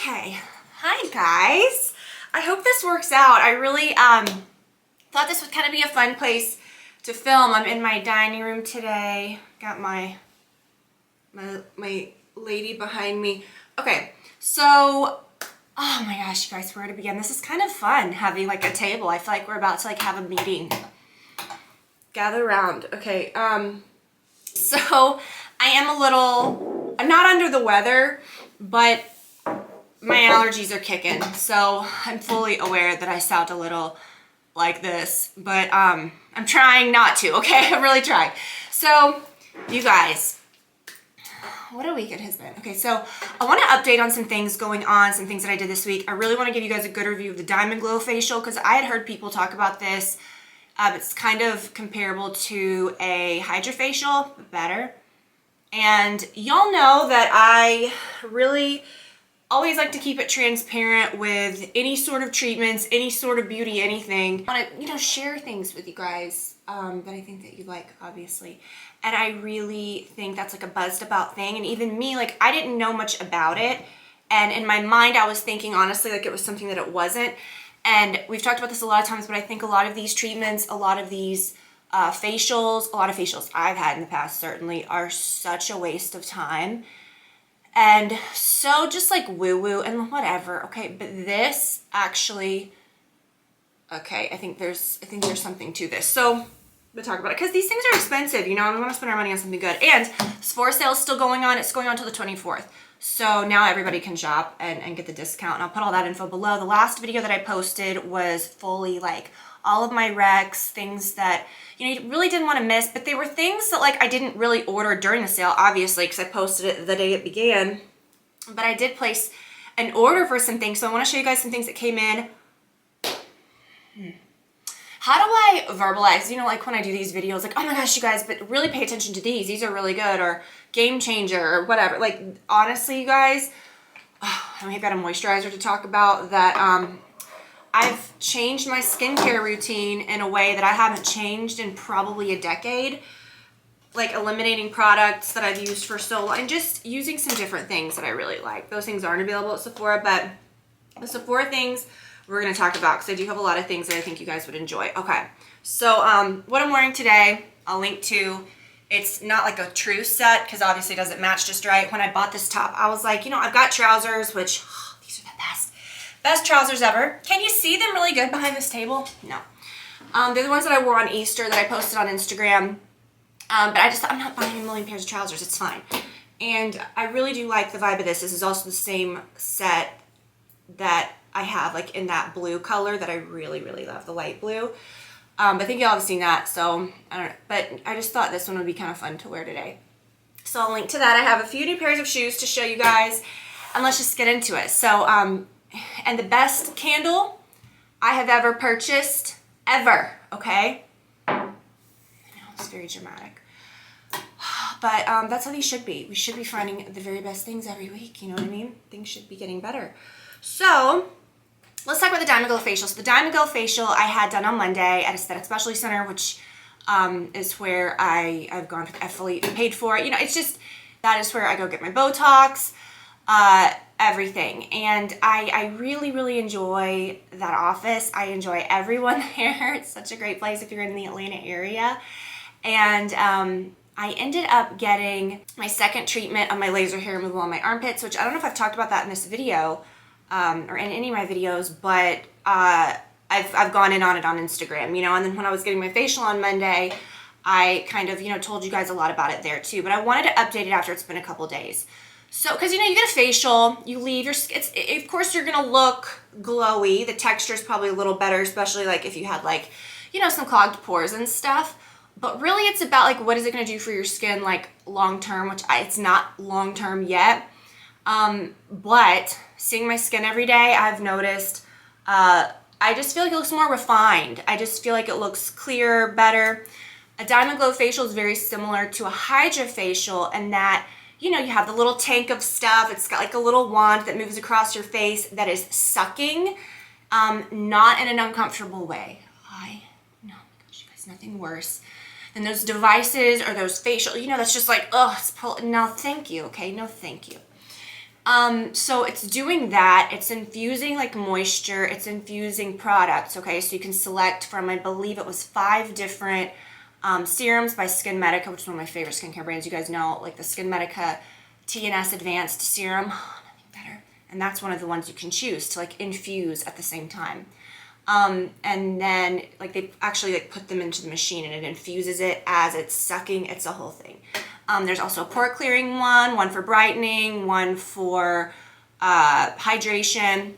Okay, hi guys. I hope this works out. I really thought this would kind of be a fun place to film. I'm in my dining room today. Got my lady behind me. Okay, so oh my gosh, you guys, where to begin? This is kind of fun having like a table. I feel like we're about to like have a meeting. Gather around. Okay, so I am I'm not under the weather, but my allergies are kicking, so I'm fully aware that I sound a little like this, but I'm trying not to, okay? I'm really trying. So, you guys, what a week it has been. Okay, so I want to update on some things going on, some things that I did this week. I really want to give you guys a good review of the Diamond Glow facial because I had heard people talk about this. It's kind of comparable to a hydrofacial, but better. And y'all know that I really always like to keep it transparent with any sort of treatments, any sort of beauty, anything. I want to, share things with you guys that I think that you like, obviously. And I really think that's like a buzzed about thing. And even me, like I didn't know much about it. And in my mind, I was thinking honestly, like it was something that it wasn't. And we've talked about this a lot of times, but I think a lot of these treatments, a lot of these facials, a lot of facials I've had in the past certainly are such a waste of time. And so just like woo-woo and whatever, okay, but this actually, okay, I think there's something to this. So we'll talk about it because these things are expensive, and we want to spend our money on something good. And Sephora sale is still going on. It's going on till the 24th. So now everybody can shop and get the discount. And I'll put all that info below. The last video that I posted was fully like all of my recs, things that, you really didn't want to miss, but they were things that like I didn't really order during the sale, obviously, because I posted it the day it began. But I did place an order for some things. So I want to show you guys some things that came in. How do I verbalize, like when I do these videos, like, oh my gosh, you guys, but really pay attention to these. These are really good, or game changer, or whatever. Like, honestly, you guys, I've got a moisturizer to talk about that I've changed my skincare routine in a way that I haven't changed in probably a decade. Like eliminating products that I've used for so long and just using some different things that I really like. Those things aren't available at Sephora, but the Sephora things we're going to talk about because I do have a lot of things that I think you guys would enjoy. Okay, so what I'm wearing today, I'll link to. It's not like a true set because obviously it doesn't match just right. When I bought this top, I was like, I've got trousers, which these are the best trousers ever. Can you see them really good behind this table? No. They're the ones that I wore on Easter that I posted on Instagram. But I'm not buying a million pairs of trousers. It's fine. And I really do like the vibe of this. This is also the same set that I have like in that blue color that I really, really love, the light blue. I think y'all have seen that, so I don't know. But I just thought this one would be kind of fun to wear today. So I'll link to that. I have a few new pairs of shoes to show you guys, and let's just get into it. So, and the best candle I have ever purchased, ever, okay? I know, it's very dramatic. But that's how these should be. We should be finding the very best things every week, you know what I mean? Things should be getting better. So, let's talk about the Diamond Glow facial. So the Diamond Glow facial I had done on Monday at Aesthetic Specialty Center, which is where I've gone, I fully paid for it. It's just, that is where I go get my Botox, everything. And I really, really enjoy that office. I enjoy everyone there. It's such a great place if you're in the Atlanta area. And I ended up getting my second treatment of my laser hair removal on my armpits, which I don't know if I've talked about that in this video or in any of my videos, but I've gone in on it on Instagram, and then when I was getting my facial on Monday, I kind of, told you guys a lot about it there too, but I wanted to update it after it's been a couple days. So, because, you get a facial, you leave your skin, of course you're going to look glowy. The texture is probably a little better, especially like if you had like, some clogged pores and stuff. But really it's about like what is it going to do for your skin like long term, which it's not long term yet. But seeing my skin every day, I've noticed I just feel like it looks more refined. I just feel like it looks clearer, better. A Diamond Glow facial is very similar to a hydrofacial in that, you have the little tank of stuff. It's got like a little wand that moves across your face that is sucking, not in an uncomfortable way. No, gosh, you guys, nothing worse than those devices or those facial, that's just like, oh, no, thank you, okay? No, thank you. So it's doing that. It's infusing like moisture. It's infusing products. Okay, so you can select from, I believe it was 5 different serums by Skin Medica, which is one of my favorite skincare brands. You guys know, like the Skin Medica TNS Advanced Serum. Nothing better. And that's one of the ones you can choose to like infuse at the same time. And then like they actually like put them into the machine and it infuses it as it's sucking. It's a whole thing. There's also a pore clearing one for brightening, one for hydration.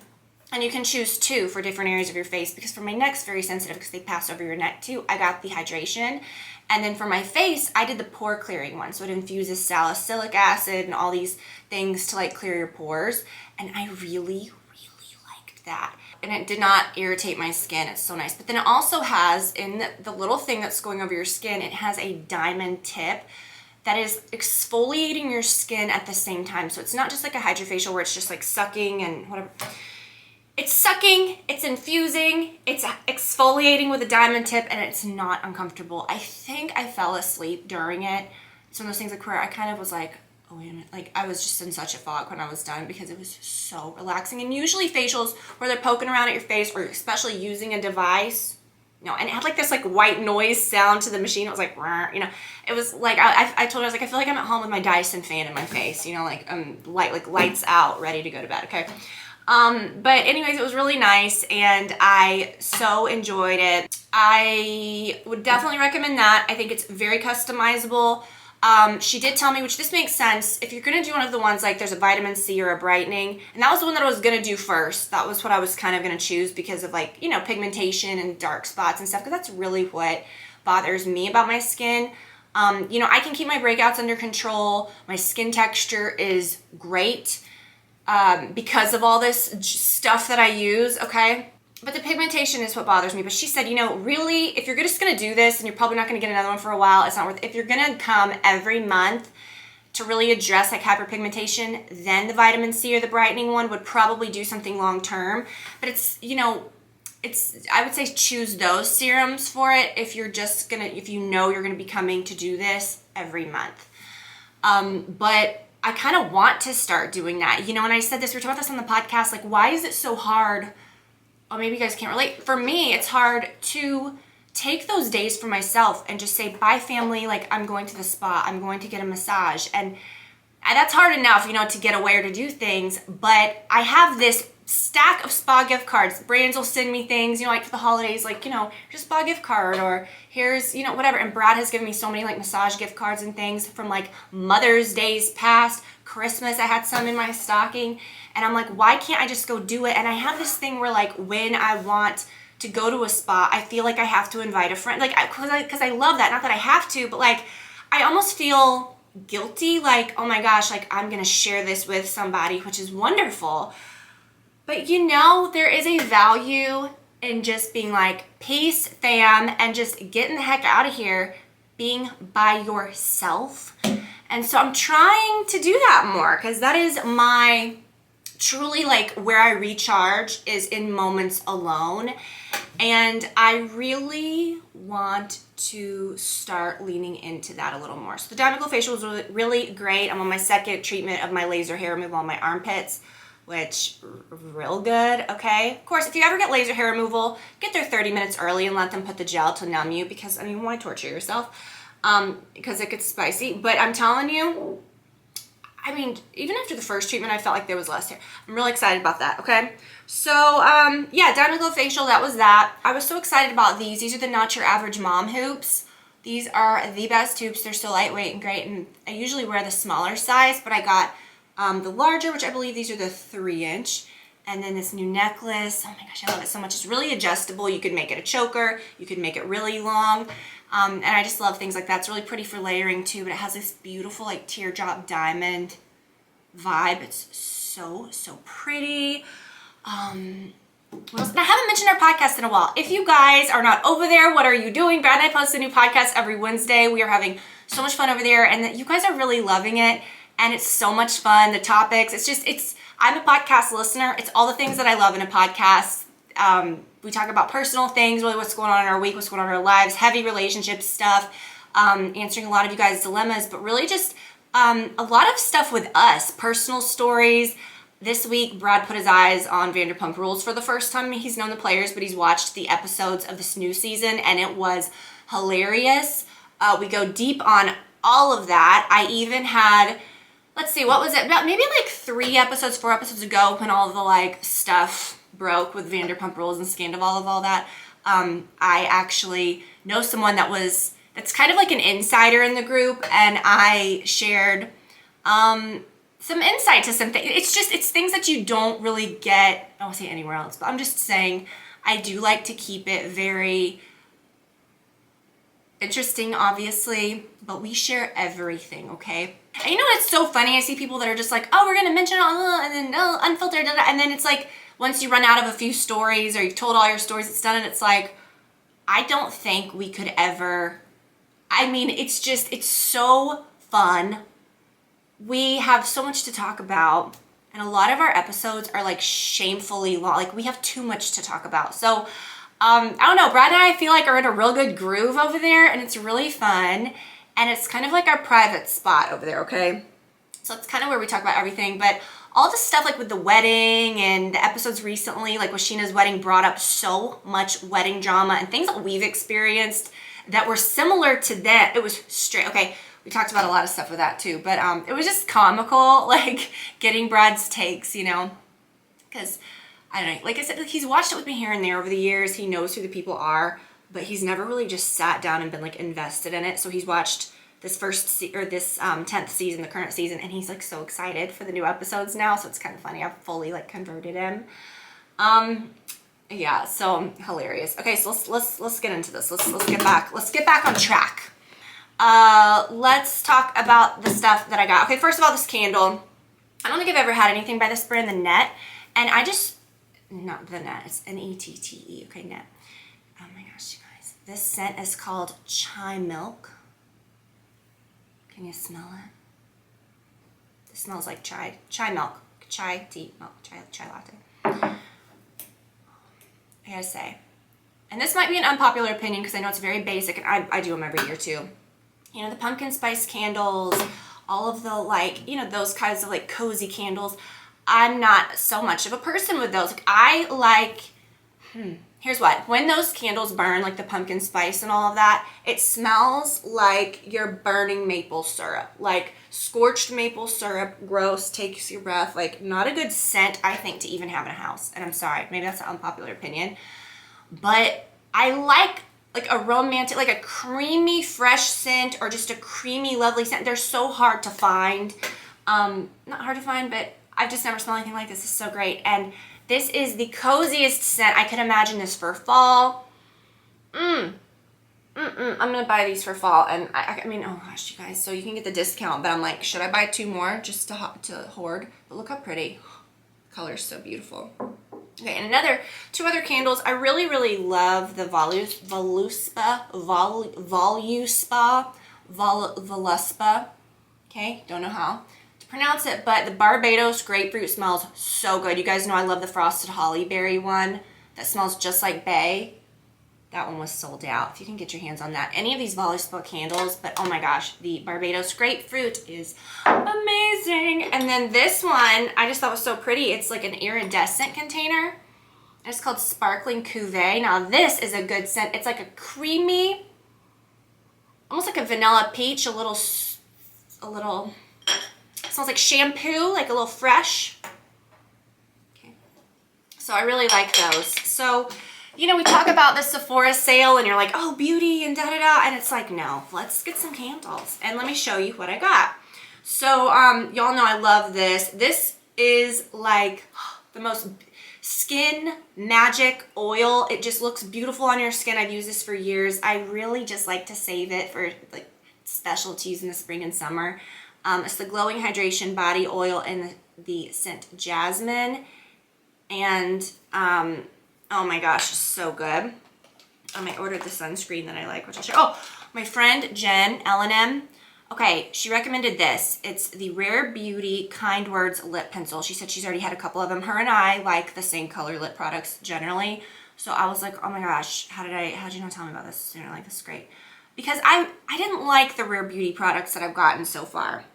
And you can choose 2 for different areas of your face, because for my neck's very sensitive because they pass over your neck too. I got the hydration. And then for my face, I did the pore clearing one. So it infuses salicylic acid and all these things to like clear your pores. And I really liked that. And it did not irritate my skin. It's so nice. But then it also has, in the little thing that's going over your skin, it has a diamond tip that is exfoliating your skin at the same time. So it's not just like a hydrofacial where it's just like sucking and whatever. It's sucking, it's infusing, it's exfoliating with a diamond tip, and it's not uncomfortable. I think I fell asleep during it. It's one of those things like where I kind of was like, oh wait a minute, like I was just in such a fog when I was done because it was so relaxing. And usually facials where they're poking around at your face, or especially using a device, and it had like this like white noise sound to the machine. It was like, it was like, I told her, I was like, I feel like I'm at home with my Dyson fan in my face, like lights out, ready to go to bed, okay? But anyways, it was really nice and I so enjoyed it. I would definitely recommend that. I think it's very customizable. She did tell me, which this makes sense, if you're going to do one of the ones like there's a vitamin C or a brightening, and that was the one that I was going to do first. That was what I was kind of going to choose because of like, pigmentation and dark spots and stuff, because that's really what bothers me about my skin. I can keep my breakouts under control. My skin texture is great. Because of all this stuff that I use, okay? But the pigmentation is what bothers me. But she said, really, if you're just gonna do this and you're probably not gonna get another one for a while, it's not worth it. If you're gonna come every month to really address like hyperpigmentation, then the vitamin C or the brightening one would probably do something long term. But it's, I would say choose those serums for it if you're just gonna, if you're gonna be coming to do this every month. But I kind of want to start doing that. And I said this, we were talking about this on the podcast, like, why is it so hard? Oh, maybe you guys can't relate. For me, it's hard to take those days for myself and just say, bye family, like I'm going to the spa, I'm going to get a massage. And that's hard enough, to get away or to do things. But I have this stack of spa gift cards. Brands will send me things, like for the holidays, like, here's a spa gift card, or here's, whatever. And Brad has given me so many like massage gift cards and things from like Mother's Days past, Christmas. I had some in my stocking and I'm like, why can't I just go do it? And I have this thing where like when I want to go to a spa, I feel like I have to invite a friend, like, cause I love that. Not that I have to, but like, I almost feel guilty. Like, oh my gosh, like I'm going to share this with somebody, which is wonderful. But there is a value in just being like, peace fam, and just getting the heck out of here, being by yourself. And so I'm trying to do that more, because that is my truly like where I recharge is in moments alone. And I really want to start leaning into that a little more. So the Diamond Glow facial was really, really great. I'm on my second treatment of my laser hair removal on my armpits, which real good, okay? Of course, if you ever get laser hair removal, get there 30 minutes early and let them put the gel to numb you, because, why torture yourself? Because it gets spicy. But I'm telling you, even after the first treatment, I felt like there was less hair. I'm really excited about that, okay? So, yeah, Diamond Glow facial, that was that. I was so excited about these. These are the Not Your Average Mom hoops. These are the best hoops. They're so lightweight and great, and I usually wear the smaller size, but I got the larger, which I believe these are the 3-inch. And then this new necklace. Oh my gosh, I love it so much. It's really adjustable. You could make it a choker. You could make it really long. And I just love things like that. It's really pretty for layering too, but it has this beautiful like teardrop diamond vibe. It's so, so pretty. What else? And I haven't mentioned our podcast in a while. If you guys are not over there, what are you doing? Brad and I post a new podcast every Wednesday. We are having so much fun over there, and you guys are really loving it. And it's so much fun. The topics, I'm a podcast listener. It's all the things that I love in a podcast. We talk about personal things, really what's going on in our week, what's going on in our lives, heavy relationship stuff, answering a lot of you guys' dilemmas, but really just A lot of stuff with us, personal stories. This week, Brad put his eyes on Vanderpump Rules for the first time. He's known the players, but he's watched the episodes of this new season, and it was hilarious. We go deep on all of that. I even had, let's see, what was it? About maybe like 4 episodes ago, when all of the like stuff broke with Vanderpump Rules and scandal of all that. I actually know someone that's kind of like an insider in the group, and I shared some insight to some things. It's things that you don't really get, I won't say anywhere else, but I'm just saying I do like to keep it very interesting, obviously, but we share everything, okay? And you know what's so funny? I see people that are just like, oh, we're gonna mention it on, and then no, unfiltered, and then it's like, once you run out of a few stories or you've told all your stories, it's done, and it's like, I don't think we could ever, I mean, it's so fun. We have so much to talk about, and a lot of our episodes are like shamefully long. Like, we have too much to talk about. So, I don't know, Brad and I feel like are in a real good groove over there, and it's really fun. And it's kind of like our private spot over there, okay? So it's kind of where we talk about everything, but all the stuff like with the wedding and the episodes recently, like with Sheena's wedding, brought up so much wedding drama and things that we've experienced that were similar to that. It was straight, okay, we talked about a lot of stuff with that too, but it was just comical, like getting Brad's takes, you know, because I don't know, like I said, he's watched it with me here and there over the years. He knows who the people are, but he's never really just sat down and been like invested in it. So he's watched this 10th season, the current season, and he's like so excited for the new episodes now. So it's kind of funny. I've fully like converted him. Yeah, so hilarious. Okay, so let's get into this. Let's get back on track. Let's talk about the stuff that I got. Okay, first of all, this candle. I don't think I've ever had anything by this brand, the Net, and not the Net, it's N-E-T-T-E, okay, Net. Oh my gosh, you guys. This scent is called Chai Milk. Can you smell it? It smells like chai milk, chai tea milk, chai latte. I gotta say, and this might be an unpopular opinion because I know it's very basic, and I do them every year too. You know, the pumpkin spice candles, all of the like, you know, those kinds of like cozy candles. I'm not so much of a person with those. Like, I like, here's what, when those candles burn, like the pumpkin spice and all of that, it smells like you're burning maple syrup, like scorched maple syrup, gross, takes your breath, like not a good scent, I think, to even have in a house. And I'm sorry, maybe that's an unpopular opinion, but I like a romantic, like a creamy, fresh scent, or just a creamy, lovely scent. They're so hard to find. Not hard to find, but I've just never smelled anything like this. It's so great. And this is the coziest scent. I could imagine this for fall. I'm gonna buy these for fall. And I mean, oh gosh, you guys, so you can get the discount, but I'm like, should I buy 2 more just to hoard? But look how pretty. The color's so beautiful. Okay, and 2 other candles. I really, really love the Voluspa. Okay, don't know how to pronounce it, but the Barbados grapefruit smells so good. You guys know I love the frosted holly berry one that smells just like bay. That one was sold out. If you can get your hands on that. Any of these Voluspa candles, but oh my gosh, the Barbados grapefruit is amazing. And then this one, I just thought was so pretty. It's like an iridescent container. It's called Sparkling Cuvée. Now this is a good scent. It's like a creamy, almost like a vanilla peach, a little, it smells like shampoo, like a little fresh. Okay. So I really like those. So, you know, we talk about the Sephora sale and you're like, oh, beauty and da-da-da. And it's like, no, let's get some candles. And let me show you what I got. So, y'all know I love this. This is like the most skin magic oil. It just looks beautiful on your skin. I've used this for years. I really just like to save it for like specialties in the spring and summer. It's the Glowing Hydration Body Oil in the scent Jasmine. And, oh my gosh, so good. I ordered the sunscreen that I like, which I'll show. Oh, my friend Jen, L&M. Okay, she recommended this. It's the Rare Beauty Kind Words Lip Pencil. She said she's already had a couple of them. Her and I like the same color lip products generally. So I was like, oh my gosh, how did you not tell me about this sooner? Like, this is great. Because I didn't like the Rare Beauty products that I've gotten so far.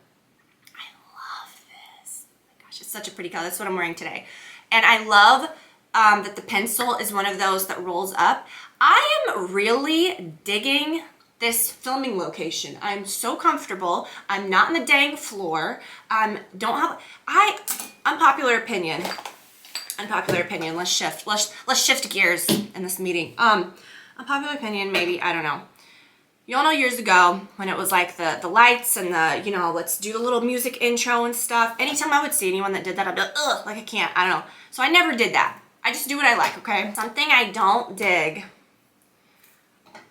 such a pretty color. That's what I'm wearing today. And I love that the pencil is one of those that rolls up. I am really digging this filming location. I'm so comfortable. I'm not on the dang floor. Unpopular opinion. Unpopular opinion. Let's shift. Let's shift gears in this meeting. Unpopular opinion, maybe, I don't know. Y'all know years ago when it was like the lights and the, you know, let's do the little music intro and stuff. Anytime I would see anyone that did that, I'd be like, ugh, like I can't, I don't know. So I never did that. I just do what I like, okay? Something I don't dig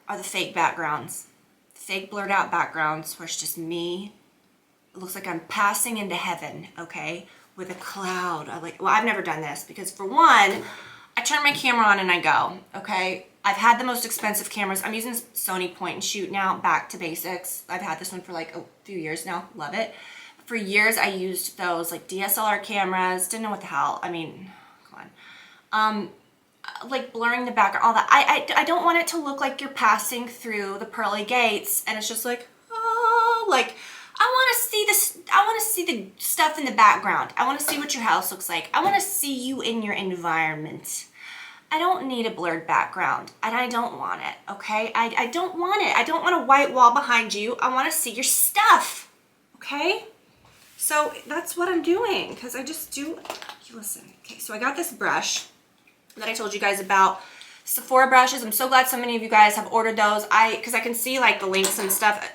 are the fake backgrounds. Fake blurred out backgrounds where it's just me. It looks like I'm passing into heaven, okay? With a cloud. Well, I've never done this because for one, I turn my camera on and I go, okay? I've had the most expensive cameras. I'm using this Sony point and shoot now, back to basics. I've had this one for like a few years now, love it. For years, I used those like DSLR cameras, didn't know what the hell, I mean, come on. Like blurring the background, all that. I don't want it to look like you're passing through the pearly gates and it's just like, oh, like, I want to see this, I want to see the stuff in the background. I want to see what your house looks like. I want to see you in your environment. I don't need a blurred background and I don't want it, okay? I don't want it. I don't want a white wall behind you. I want to see your stuff, okay? So that's what I'm doing because I just do, listen, okay, so I got this brush that I told you guys about. Sephora brushes. I'm so glad so many of you guys have ordered those. Because I can see like the links and stuff.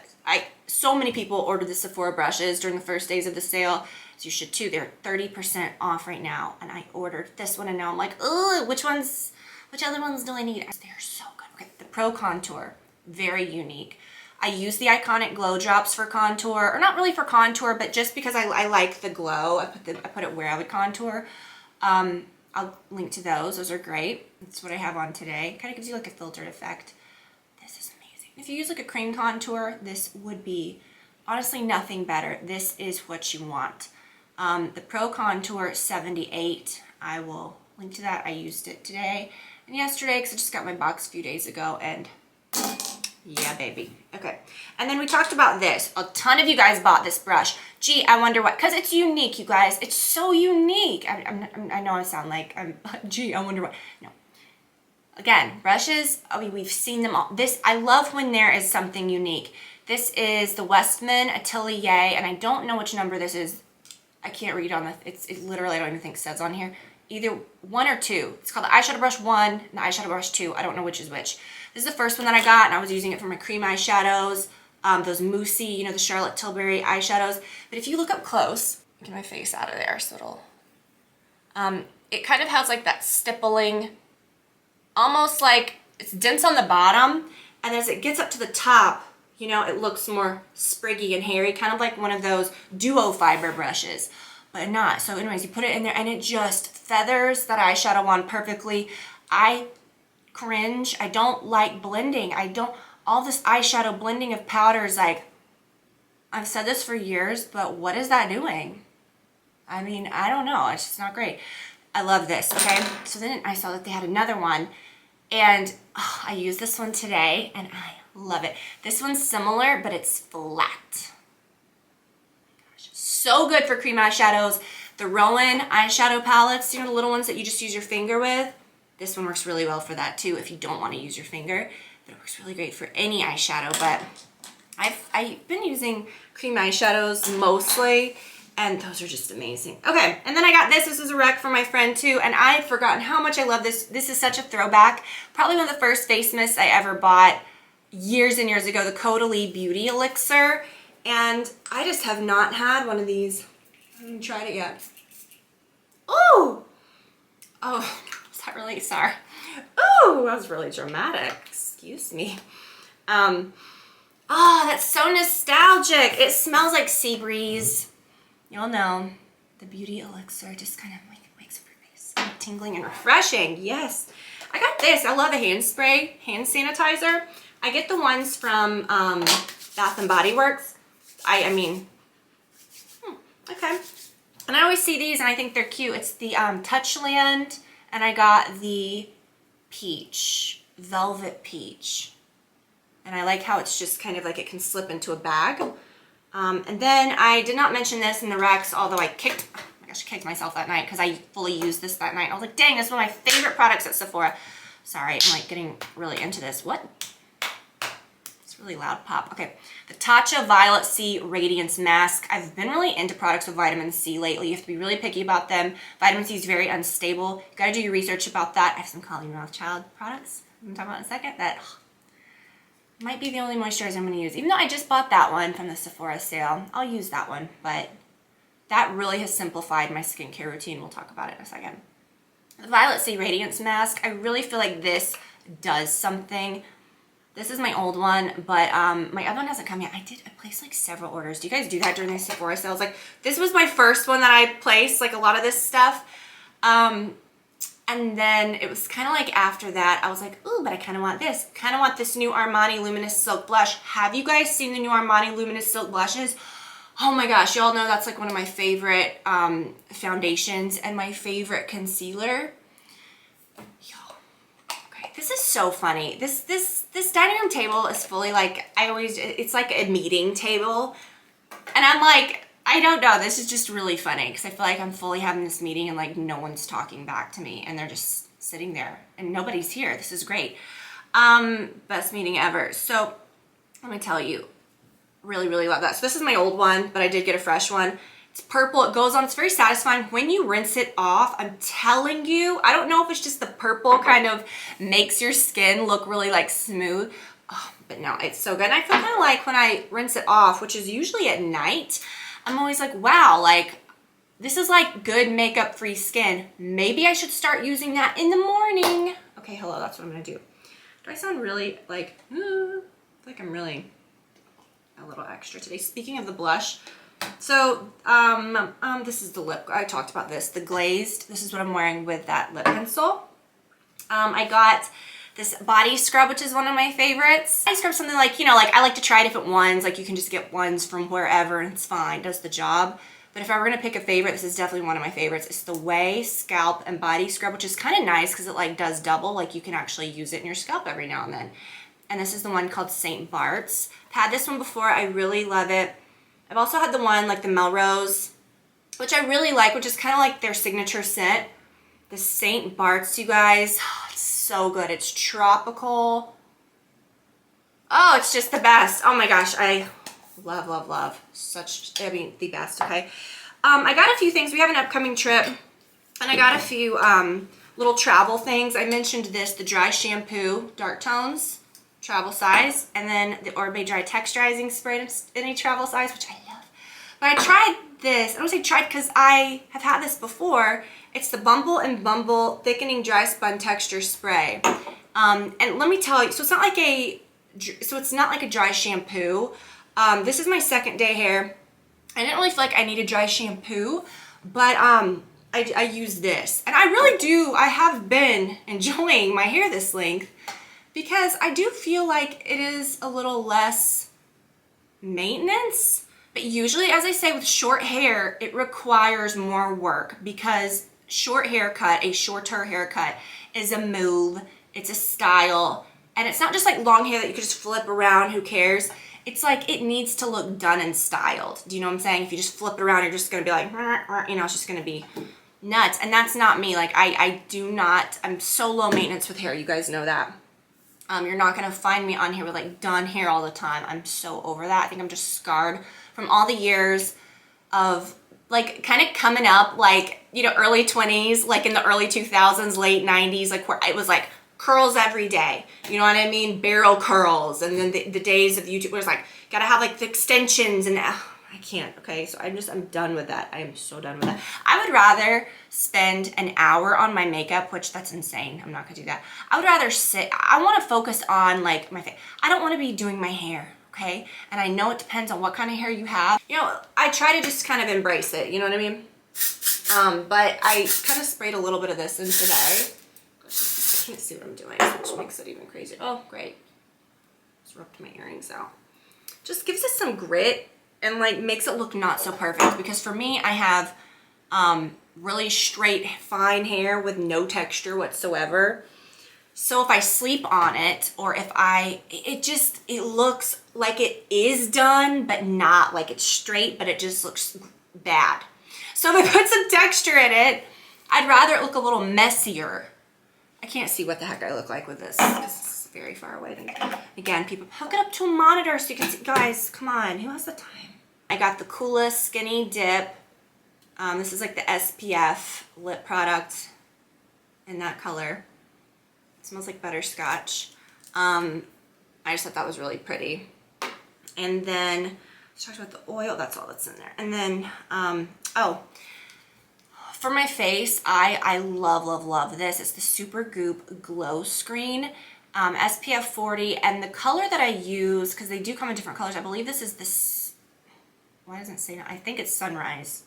So many people ordered the Sephora brushes during the first days of the sale. So you should too. They're 30% off right now. And I ordered this one and now I'm like, oh, which other ones do I need? They're so good. Okay, the Pro Contour, very unique. I use the Iconic Glow Drops for contour, or not really for contour, but just because I like the glow. I put it where I would contour. I'll link to those. Those are great. That's what I have on today. Kind of gives you like a filtered effect. This is amazing. If you use like a cream contour, this would be honestly nothing better. This is what you want. The Pro Contour 78. I will link to that. I used it today and yesterday because I just got my box a few days ago and yeah, baby. Okay. And then we talked about this. A ton of you guys bought this brush. Gee, I wonder what, because it's unique, you guys. It's so unique. I know I sound like, gee, I wonder what. No. Again, brushes, I mean, we've seen them all. This, I love when there is something unique. This is the Westman Atelier, and I don't know which number this is. I can't read on the, it literally, I don't even think it says on here. Either 1 or 2. It's called the eyeshadow brush 1 and the eyeshadow brush 2. I don't know which is which. This is the first one that I got, and I was using it for my cream eyeshadows, those moussey, you know, the Charlotte Tilbury eyeshadows. But if you look up close, get my face out of there so it'll, it kind of has like that stippling, almost like it's dense on the bottom, and as it gets up to the top, you know, it looks more spriggy and hairy, kind of like one of those duo fiber brushes. But not. So anyways, you put it in there and it just feathers that eyeshadow on perfectly. I cringe. I don't like blending. All this eyeshadow blending of powders, like, I've said this for years, but what is that doing? I mean, I don't know. It's just not great. I love this, okay? So then I saw that they had another one and I used this one today and I love it. This one's similar, but it's flat. So good for cream eyeshadows. The Rowan eyeshadow palettes, you know, the little ones that you just use your finger with. This one works really well for that too if you don't want to use your finger. But it works really great for any eyeshadow. But I've been using cream eyeshadows mostly, and those are just amazing. Okay, and then I got this. This is a rec for my friend too, and I've forgotten how much I love this. This is such a throwback. Probably one of the first face mists I ever bought years and years ago, the Caudalie Beauty Elixir. And I just have not had one of these. I haven't tried it yet. Ooh! Oh, is that really, sorry. Ooh, that was really dramatic. Excuse me. Oh, that's so nostalgic. It smells like sea breeze. You'll know. The Beauty Elixir just kind of like makes up your face. Tingling and refreshing. Yes. I got this. I love a hand spray, hand sanitizer. I get the ones from Bath and Body Works. I mean, okay. And I always see these and I think they're cute. It's the Touchland, and I got the peach, velvet peach. And I like how it's just kind of like it can slip into a bag. And then I did not mention this in the Rex, although I kicked, oh my gosh, I kicked myself that night because I fully used this that night. I was like, dang, this is one of my favorite products at Sephora. Sorry, I'm like getting really into this. What? It's really loud pop. Okay, the Tatcha Violet C Radiance Mask. I've been really into products with vitamin C lately. You have to be really picky about them. Vitamin C is very unstable. You gotta do your research about that. I have some Colleen Rothschild products I'm gonna talk about in a second that might be the only moisturizer I'm gonna use. Even though I just bought that one from the Sephora sale, I'll use that one, but that really has simplified my skincare routine. We'll talk about it in a second. The Violet C Radiance Mask, I really feel like this does something. This is my old one, but my other one hasn't come yet. I placed like several orders. Do you guys do that during the Sephora sales? Like, this was my first one that I placed, like a lot of this stuff. And then it was kind of like after that, I was like, ooh, but I kind of want this. Kind of want this new Armani Luminous Silk Blush. Have you guys seen the new Armani Luminous Silk Blushes? Oh my gosh, y'all know that's like one of my favorite foundations and my favorite concealer. Y'all, okay, this is so funny. This dining room table is fully like, it's like a meeting table. And I'm like, I don't know, this is just really funny because I feel like I'm fully having this meeting and like no one's talking back to me and they're just sitting there and nobody's here. This is great. Best meeting ever. So let me tell you, really, really love that. So this is my old one, but I did get a fresh one. It's purple, it goes on, it's very satisfying. When you rinse it off, I'm telling you, I don't know if it's just the purple kind of makes your skin look really like smooth. Oh, but no, it's so good. And I feel kind of like when I rinse it off, which is usually at night, I'm always like, wow, like this is like good makeup free skin. Maybe I should start using that in the morning. Okay, hello, that's what I'm gonna do. Do I sound really like, like I'm really a little extra today? Speaking of the blush, so this is the lip, I talked about this, the glazed, this is what I'm wearing with that lip pencil. I got this body scrub, which is one of my favorites. I scrub something like, you know, like I like to try different ones, like you can just get ones from wherever and it's fine, does the job. But if I were gonna pick a favorite, this is definitely one of my favorites. It's the Way Scalp and Body Scrub, which is kind of nice because it like does double, like you can actually use it in your scalp every now and then. And this is the one called St. Bart's. I've had this one before, I really love it. I've also had the one like the Melrose, which I really like, which is kind of like their signature scent. The St. Bart's, you guys, it's so good. It's tropical. Oh, it's just the best. Oh my gosh, I love, love, love. I mean, the best, okay? I got a few things. We have an upcoming trip, and I got a few little travel things. I mentioned this, the dry shampoo, dark tones, travel size, and then the Orbe Dry Texturizing Spray in a travel size, which I love. But I tried this. I don't say tried because I have had this before. It's the Bumble and Bumble Thickening Dry Spun Texture Spray. And let me tell you, so it's not like a dry shampoo. This is my second day hair. I didn't really feel like I needed dry shampoo, but I use this. And I really do, I have been enjoying my hair this length because I do feel like it is a little less maintenance. But usually, as I say, with short hair, it requires more work because a shorter haircut is a move, it's a style, and it's not just like long hair that you could just flip around, who cares? It's like it needs to look done and styled. Do you know what I'm saying? If you just flip it around, you're just gonna be like, you know, it's just gonna be nuts. And that's not me. Like I'm so low maintenance with hair, you guys know that. You're not gonna find me on here with like done hair all the time. I'm so over that. I think I'm just scarred from all the years of like kind of coming up, like, you know, early 20s, like in the early 2000s, late 90s, like where it was like curls every day, you know what I mean? Barrel curls. And then the days of YouTube where it's like, gotta have like the extensions and I can't, okay? So I'm done with that. I am so done with that. I would rather spend an hour on my makeup, which that's insane. I'm not gonna do that. I would rather I wanna focus on like my face. I don't wanna be doing my hair, okay? And I know it depends on what kind of hair you have. You know, I try to just kind of embrace it, you know what I mean? But I kind of sprayed a little bit of this in today. I can't see what I'm doing, which makes it even crazier. Oh, great. Just ripped my earrings out. Just gives it some grit and like makes it look not so perfect because for me, I have really straight, fine hair with no texture whatsoever. So if I sleep on it or if it looks like it is done, but not like it's straight, but it just looks bad. So if I put some texture in it, I'd rather it look a little messier. I can't see what the heck I look like with this because it's very far away. Again, people, hook it up to a monitor so you can see. Guys, come on, who has the time? I got the coolest skinny dip. This is like the SPF lip product in that color. It smells like butterscotch. I just thought that was really pretty. And then, let's talk about the oil. That's all that's in there. And then, oh, for my face, I love, love, love this. It's the Super Goop Glow Screen, SPF 40. And the color that I use, because they do come in different colors, I believe this is this, why doesn't it say that? I think it's Sunrise.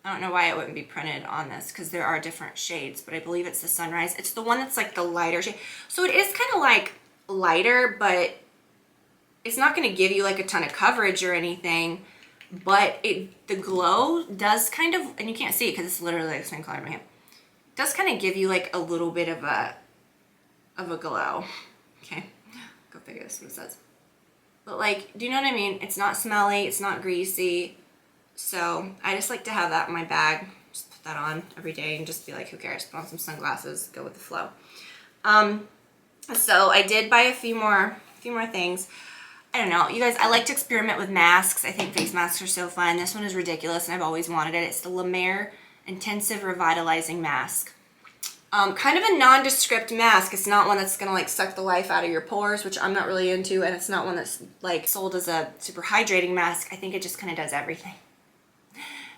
I don't know why it wouldn't be printed on this because there are different shades, but I believe it's the Sunrise. It's the one that's like the lighter shade. So it is kind of like lighter, but it's not going to give you like a ton of coverage or anything. But the glow does kind of, and you can't see it because it's literally the same color in my hand, does kind of give you like a little bit of a glow. Okay, go figure this what it says. But like, do you know what I mean? It's not smelly, it's not greasy. So I just like to have that in my bag. Just put that on every day and just be like, who cares? Put on some sunglasses, go with the flow. So I did buy a few more things. I don't know, you guys, I like to experiment with masks. I think face masks are so fun. This one is ridiculous and I've always wanted it. It's the La Mer Intensive Revitalizing Mask. Kind of a nondescript mask. It's not one that's gonna like suck the life out of your pores, which I'm not really into, and it's not one that's like sold as a super hydrating mask. I think it just kind of does everything.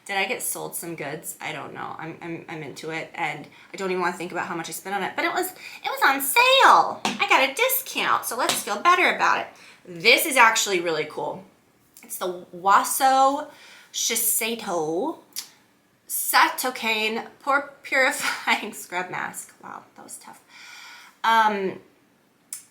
Did I get sold some goods? I don't know. I'm into it, and I don't even want to think about how much I spent on it. But it was on sale. I got a discount, so let's feel better about it. This is actually really cool. It's the Waso Shiseido Satocaine Pore Purifying Scrub Mask. Wow, that was tough.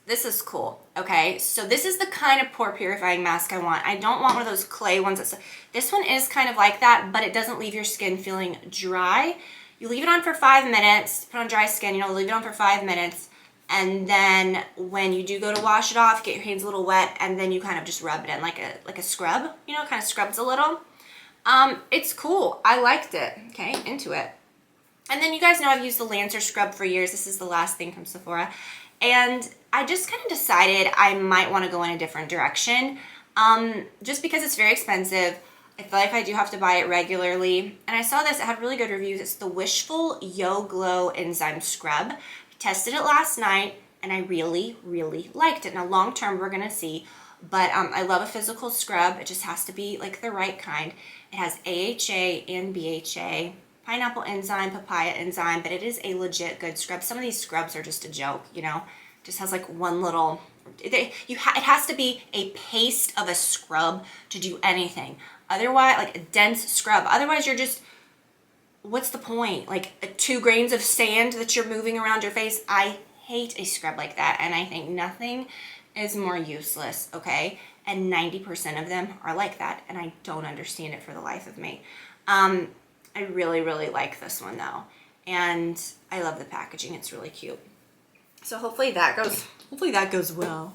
This is cool, okay? So this is the kind of pore purifying mask I want. I don't want one of those clay ones. This one is kind of like that, but it doesn't leave your skin feeling dry. You leave it on for 5 minutes, put on dry skin, leave it on for 5 minutes, and then when you do go to wash it off, get your hands a little wet, and then you kind of just rub it in like a scrub, kind of scrubs a little. It's cool. I liked it, okay? Into it. And then you guys know I've used the Lancer scrub for years. This is the last thing from Sephora. And I just kind of decided I might want to go in a different direction. Just because it's very expensive. I feel like I do have to buy it regularly. And I saw this, it had really good reviews. It's the Wishful Yo Glow Enzyme Scrub. I tested it last night and I really, really liked it. Now long term we're gonna see, but I love a physical scrub. It just has to be like the right kind. It has AHA and BHA, pineapple enzyme, papaya enzyme, but it is a legit good scrub. Some of these scrubs are just a joke, just has like one little, it has to be a paste of a scrub to do anything. Otherwise, like a dense scrub, otherwise you're just, what's the point? Like 2 grains of sand that you're moving around your face. I hate a scrub like that, and I think nothing is more useless, okay? And 90% of them are like that, and I don't understand it for the life of me. I really, really like this one though, and I love the packaging. It's really cute. So hopefully that goes well.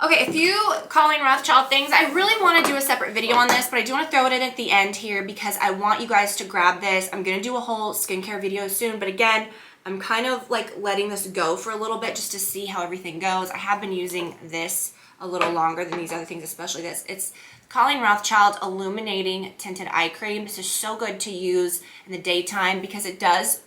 Okay, a few Colleen Rothschild things. I really want to do a separate video on this, but I do want to throw it in at the end here because I want you guys to grab this. I'm going to do a whole skincare video soon, but again, I'm kind of like letting this go for a little bit just to see how everything goes. I have been using this a little longer than these other things, especially this. It's Colleen Rothschild Illuminating Tinted Eye Cream. This is so good to use in the daytime because it does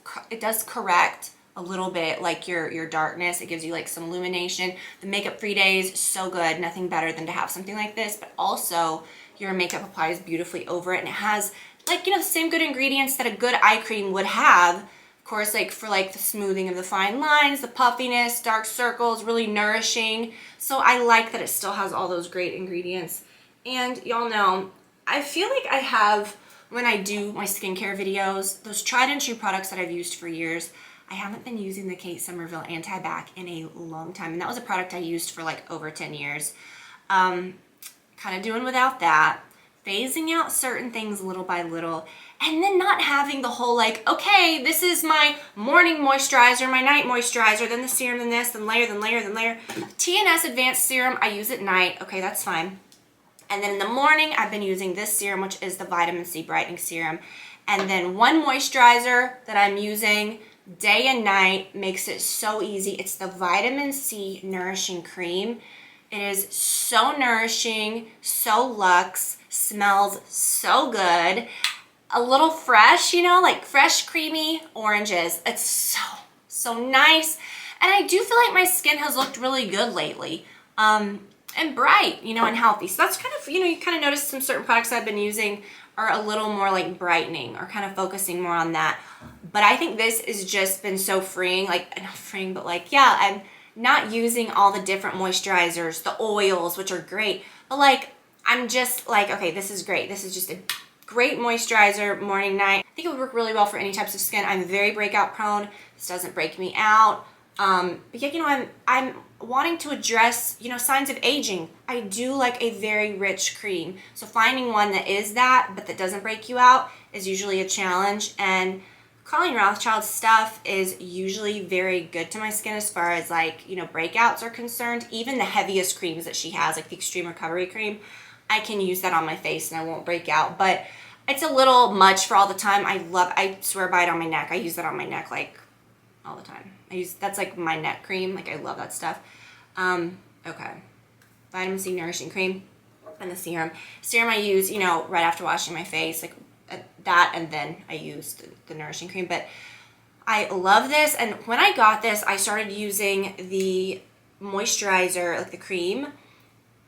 correct a little bit like your darkness. It gives you like some illumination. The makeup free days, so good. Nothing better than to have something like this, but also your makeup applies beautifully over it, and it has like, the same good ingredients that a good eye cream would have. Of course, like for like the smoothing of the fine lines, the puffiness, dark circles, really nourishing. So I like that it still has all those great ingredients. And y'all know, I feel like I have, when I do my skincare videos, those tried and true products that I've used for years. I haven't been using the Kate Somerville Anti-Bac in a long time, and that was a product I used for like over 10 years. Kind of doing without that, phasing out certain things little by little, and then not having the whole like, okay, this is my morning moisturizer, my night moisturizer, then the serum, then this, then layer, then layer, then layer. TNS Advanced Serum, I use at night. Okay, that's fine. And then in the morning, I've been using this serum, which is the Vitamin C Brightening Serum. And then one moisturizer that I'm using day and night, makes it so easy. It's the Vitamin C Nourishing Cream. It is so nourishing, so luxe, smells so good. A little fresh, you know, like fresh, creamy oranges. It's so nice. And I do feel like my skin has looked really good lately. And bright, you know, and healthy. So that's kind of, you know, you kind of notice some certain products I've been using are a little more like brightening or kind of focusing more on that. But I think this has just been so freeing, like, not freeing, but like, yeah, I'm not using all the different moisturizers, the oils, which are great. But like, I'm just like, okay, this is great. This is just a great moisturizer, morning, night. I think it would work really well for any types of skin. I'm very breakout prone. This doesn't break me out. But yeah, you know, I'm wanting to address, you know, signs of aging. I do like a very rich cream. So finding one that is that, but that doesn't break you out is usually a challenge. And Colleen Rothschild's stuff is usually very good to my skin as far as like, you know, breakouts are concerned. Even the heaviest creams that she has, like the Extreme Recovery Cream, I can use that on my face and I won't break out. But it's a little much for all the time. I swear by it on my neck. I use that on my neck like all the time. That's like my neck cream. Like I love that stuff. Okay. Vitamin C Nourishing Cream and the serum. Serum I use, you know, right after washing my face, like that, and then I use the Nourishing Cream. But I love this. And when I got this, I started using the moisturizer, like the cream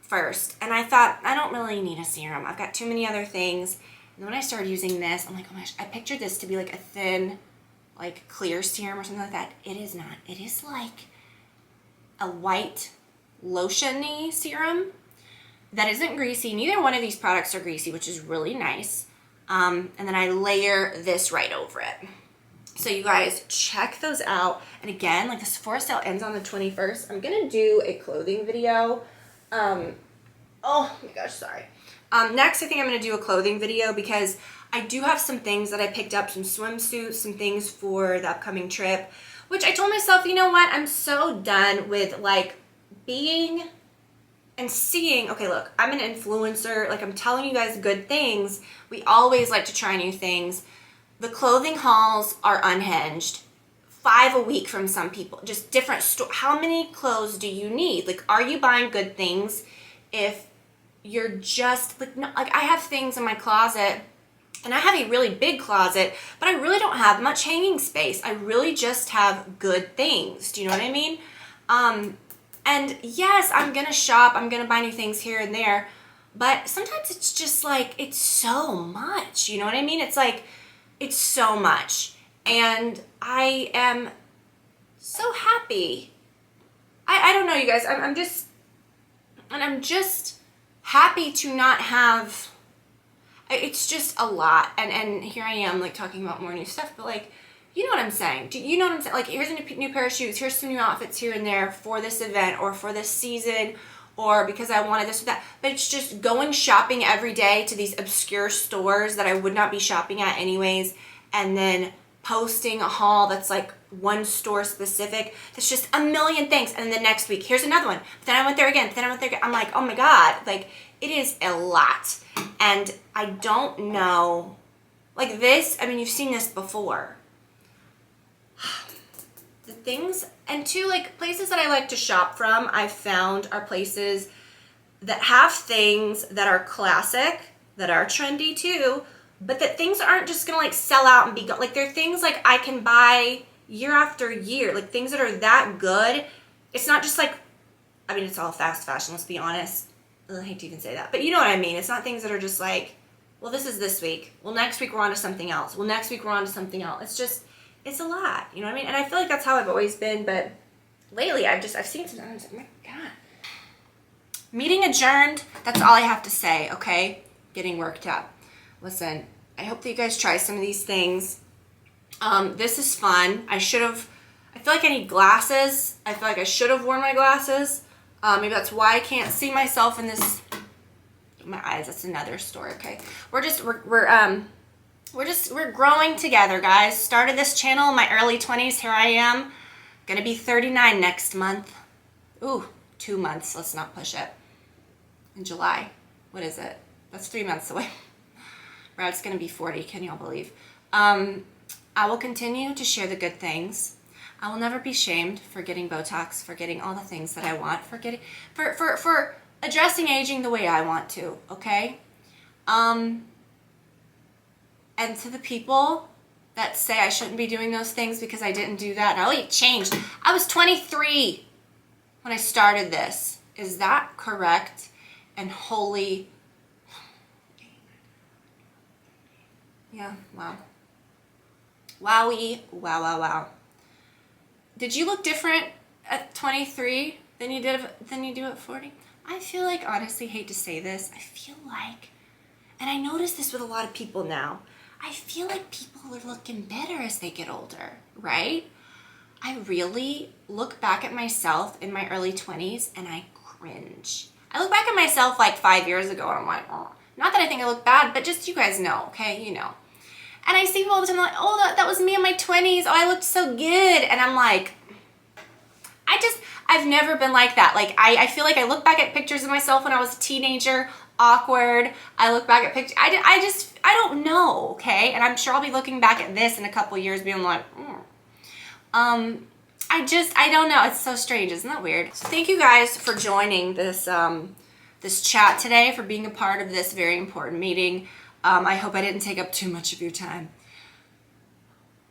first. And I thought, I don't really need a serum. I've got too many other things. And when I started using this, I'm like, oh my gosh, I pictured this to be like a thin, like clear serum or something like that. It is not. It is like a white lotion-y serum that isn't greasy. Neither one of these products are greasy, which is really nice. And then I layer this right over it. So you guys check those out. And again, like the Sephora sale ends on the 21st. I'm gonna do a clothing video. Oh my gosh, sorry. Next, I think I'm gonna do a clothing video because I do have some things that I picked up, some swimsuits, some things for the upcoming trip, which I told myself, you know what? I'm so done with like being and seeing, okay, look, I'm an influencer. Like I'm telling you guys good things. We always like to try new things. The clothing hauls are unhinged. 5 a week from some people, just different how many clothes do you need? Like, are you buying good things if you're just like, no, like I have things in my closet and I have a really big closet, but I really don't have much hanging space. I really just have good things. Do you know what I mean? And yes, I'm gonna shop, I'm gonna buy new things here and there, but sometimes it's just like, it's so much, you know what I mean? It's like, it's so much. And I am so happy. I don't know, you guys, I'm just happy to not have, it's just a lot. And here I am like talking about more new stuff, but like, you know what I'm saying? Do you know what I'm saying? Like, here's a new pair of shoes. Here's some new outfits here and there for this event or for this season or because I wanted this or that. But it's just going shopping every day to these obscure stores that I would not be shopping at anyways. And then posting a haul that's like one store specific. That's just a million things. And then the next week, here's another one. But then I went there again. Then I went there again. I'm like, oh my God. Like, it is a lot. And I don't know. Like this, I mean, you've seen this before. The things, and two, like places that I like to shop from, I've found are places that have things that are classic, that are trendy too, but that things aren't just gonna like sell out and be gone. Like they're things like I can buy year after year, like things that are that good. It's not just like, I mean, it's all fast fashion, let's be honest. I hate to even say that, but you know what I mean. It's not things that are just like, well, this is this week. Well, next week we're on to something else. Well, next week we're on to something else. It's just, it's a lot, you know what I mean? And I feel like that's how I've always been, but lately I've seen some, I'm like, oh my God. Meeting adjourned, that's all I have to say, okay? Getting worked up. Listen, I hope that you guys try some of these things. This is fun. I feel like I need glasses. I feel like I should have worn my glasses. Maybe that's why I can't see myself in this, my eyes, that's another story, okay? We're growing together, guys. Started this channel in my early 20s. Here I am. Gonna be 39 next month. Ooh, 2 months. Let's not push it. In July. what is it? That's 3 months away. Brad's gonna be 40, can y'all believe? I will continue to share the good things. I will never be shamed for getting Botox, for getting all the things that I want, for addressing aging the way I want to, okay? And to the people that say I shouldn't be doing those things because I didn't do that, oh, it changed. I was 23 when I started this. Is that correct? And holy, yeah, wow. Wowie, wow, wow, wow. Did you look different at 23 than you do at 40? I feel like, honestly, hate to say this, I feel like, and I notice this with a lot of people now, I feel like people are looking better as they get older, right? I really look back at myself in my early 20s and I cringe. I look back at myself like 5 years ago and I'm like, oh, not that I think I look bad, but just you guys know, okay, you know. And I see people all the time like, oh, that was me in my 20s. Oh, I looked so good. And I'm like, I've never been like that. Like, I feel like I look back at pictures of myself when I was a teenager, awkward. I look back at pictures. I don't know, okay? And I'm sure I'll be looking back at this in a couple years being like, I don't know. It's so strange. Isn't that weird? So thank you guys for joining this, this chat today, for being a part of this very important meeting. I hope I didn't take up too much of your time.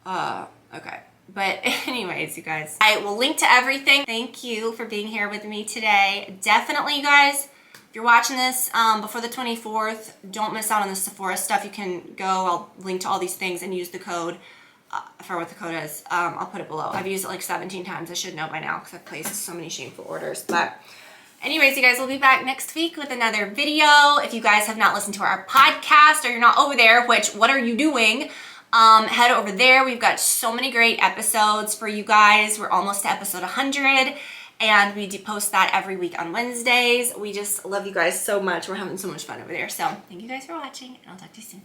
Okay. But anyways, you guys, I will link to everything. Thank you for being here with me today. Definitely, you guys, if you're watching this before the 24th, don't miss out on the Sephora stuff. You can go, I'll link to all these things and use the code. I forgot what the code is. I'll put it below. I've used it like 17 times. I should know by now because I've placed so many shameful orders. But anyways, you guys, we'll be back next week with another video. If you guys have not listened to our podcast or you're not over there, which, what are you doing? Head over there. We've got so many great episodes for you guys. We're almost to episode 100 and we do post that every week on Wednesdays. We just love you guys so much. We're having so much fun over there. So thank you guys for watching and I'll talk to you soon.